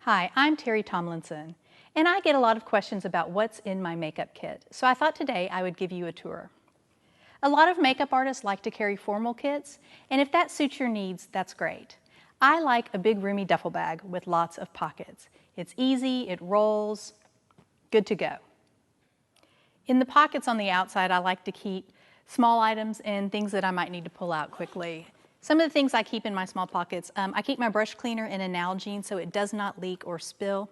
Hi, I'm Terri Tomlinson, and I get a lot of questions about what's in my makeup kit, so I thought today I would give you a tour. A lot of makeup artists like to carry formal kits, and if that suits your needs, that's great. I like a big roomy duffel bag with lots of pockets. It's easy, it rolls, good to go. In the pockets on the outside, I like to keep small items and things that I might need to pull out quickly. Some of the things I keep in my small pockets, I keep my brush cleaner in a Nalgene so it does not leak or spill.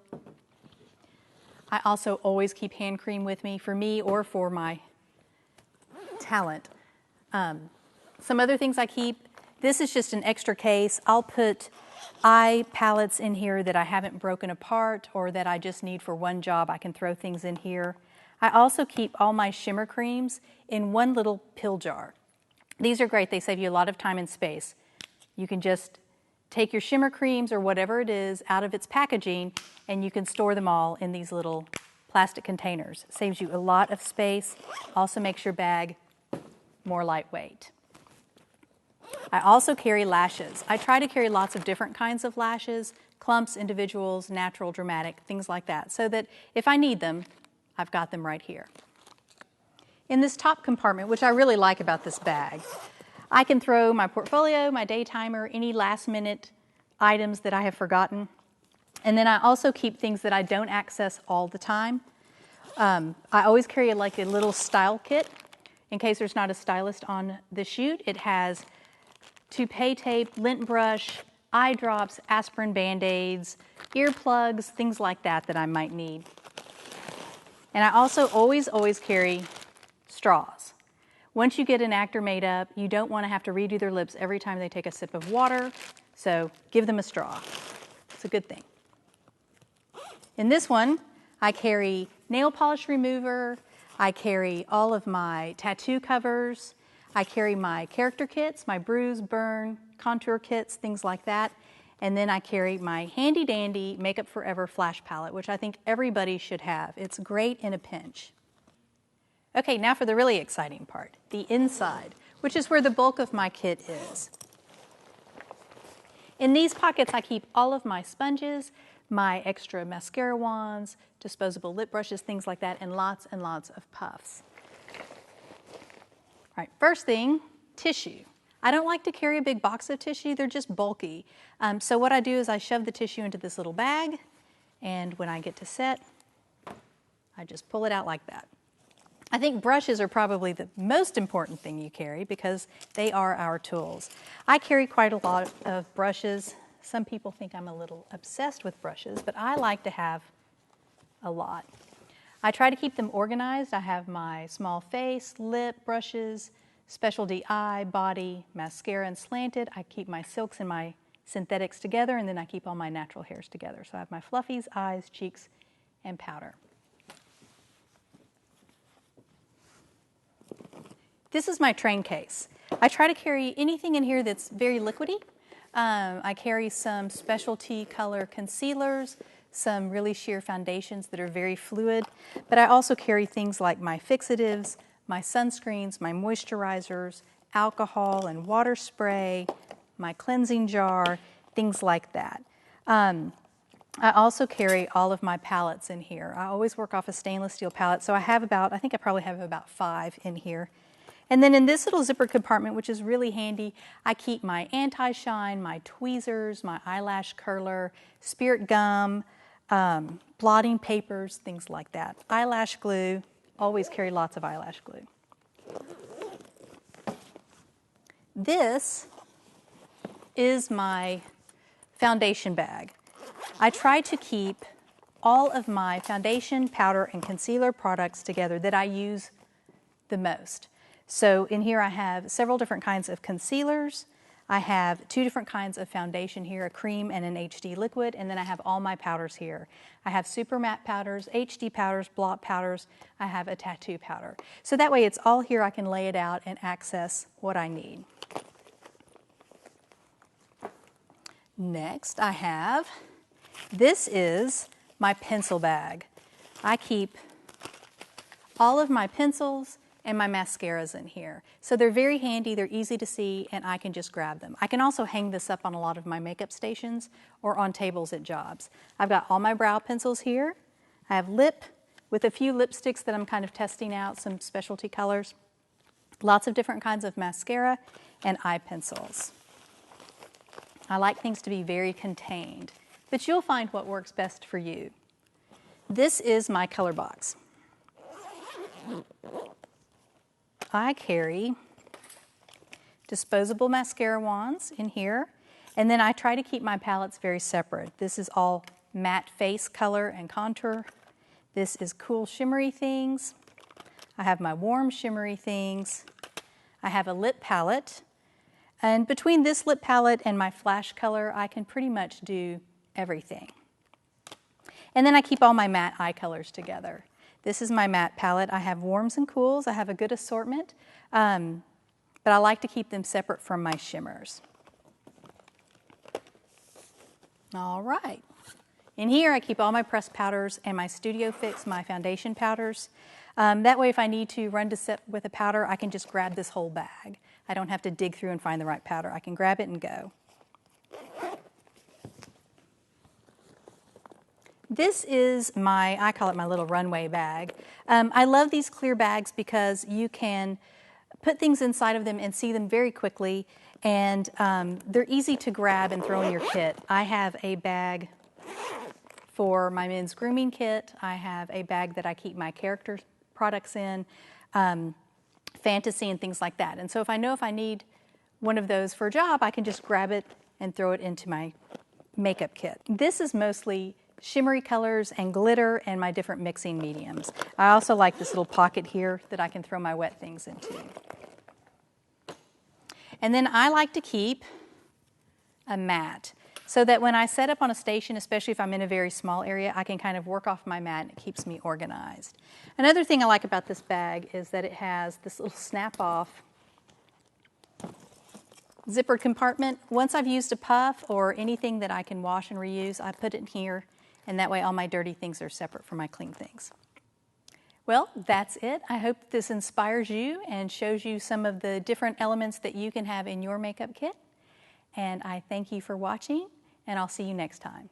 I also always keep hand cream with me for me or for my talent. Some other things I keep, this is just an extra case. I'll put eye palettes in here that I haven't broken apart or that I just need for one job. I can throw things in here. I also keep all my shimmer creams in one little pill jar. These are great. They save you a lot of time and space. You can just take your shimmer creams or whatever it is out of its packaging and you can store them all in these little plastic containers. It saves you a lot of space. Also makes your bag more lightweight. I also carry lashes. I try to carry lots of different kinds of lashes, clumps, individuals, natural, dramatic, things like that, so that if I need them, I've got them right here. In this top compartment, which I really like about this bag, I can throw my portfolio, my day timer, any last minute items that I have forgotten. And then I also keep things that I don't access all the time. I always carry like a little style kit in case there's not a stylist on the shoot. It has toupee tape, lint brush, eye drops, aspirin Band-Aids, earplugs, things like that that I might need. And I also always carry straws. Once you get an actor made up, you don't want to have to redo their lips every time they take a sip of water, so give them a straw. It's a good thing. In this one, I carry nail polish remover, I carry all of my tattoo covers, I carry my character kits, my bruise, burn, contour kits, things like that, and then I carry my handy dandy Makeup Forever flash palette, which I think everybody should have. It's great in a pinch. Okay, now for the really exciting part, the inside, which is where the bulk of my kit is. In these pockets, I keep all of my sponges, my extra mascara wands, disposable lip brushes, things like that, and lots of puffs. All right, first thing, tissue. I don't like to carry a big box of tissue, they're just bulky. So what I do is I shove the tissue into this little bag, and when I get to set, I just pull it out like that. I think brushes are probably the most important thing you carry because they are our tools. I carry quite a lot of brushes. Some people think I'm a little obsessed with brushes, but I like to have a lot. I try to keep them organized. I have my small face, lip brushes, specialty eye, body, mascara, and slanted. I keep my silks and my synthetics together, and then I keep all my natural hairs together. So I have my fluffies, eyes, cheeks, and powder. This is my train case. I try to carry anything in here that's very liquidy. I carry some specialty color concealers, some really sheer foundations that are very fluid, but I also carry things like my fixatives, my sunscreens, my moisturizers, alcohol and water spray, my cleansing jar, things like that. I also carry all of my palettes in here. I always work off a stainless steel palette, so I think I probably have about 5 in here. And then in this little zipper compartment, which is really handy, I keep my anti-shine, my tweezers, my eyelash curler, spirit gum, blotting papers, things like that. Eyelash glue, always carry lots of eyelash glue. This is my foundation bag. I try to keep all of my foundation, powder, and concealer products together that I use the most. So in here I have several different kinds of concealers. I have 2 different kinds of foundation here, a cream and an HD liquid, and then I have all my powders here. I have super matte powders, HD powders, blot powders. I have a tattoo powder. So that way it's all here. I can lay it out and access what I need. Next this is my pencil bag. I keep all of my pencils, and my mascaras in here. So they're very handy, they're easy to see, and I can just grab them. I can also hang this up on a lot of my makeup stations or on tables at jobs. I've got all my brow pencils here. I have lip with a few lipsticks that I'm kind of testing out, some specialty colors. Lots of different kinds of mascara and eye pencils. I like things to be very contained, but you'll find what works best for you. This is my color box. I carry disposable mascara wands in here, and then I try to keep my palettes very separate. This is all matte face color and contour. This is cool shimmery things. I have my warm shimmery things. I have a lip palette, and between this lip palette and my flash color, I can pretty much do everything. And then I keep all my matte eye colors together. This is my matte palette. I have warms and cools. I have a good assortment, but I like to keep them separate from my shimmers. All right. In here, I keep all my pressed powders and my Studio Fix, my foundation powders. That way, if I need to run to set with a powder, I can just grab this whole bag. I don't have to dig through and find the right powder. I can grab it and go. This is I call it my little runway bag. I love these clear bags because you can put things inside of them and see them very quickly, and they're easy to grab and throw in your kit. I have a bag for my men's grooming kit. I have a bag that I keep my character products in, fantasy and things like that. And so if I know if I need one of those for a job, I can just grab it and throw it into my makeup kit. This is mostly shimmery colors and glitter and my different mixing mediums. I also like this little pocket here that I can throw my wet things into. And then I like to keep a mat so that when I set up on a station, especially if I'm in a very small area, I can kind of work off my mat and it keeps me organized. Another thing I like about this bag is that it has this little snap-off zippered compartment. Once I've used a puff or anything that I can wash and reuse, I put it in here, and that way all my dirty things are separate from my clean things. Well, that's it. I hope this inspires you and shows you some of the different elements that you can have in your makeup kit. And I thank you for watching, and I'll see you next time.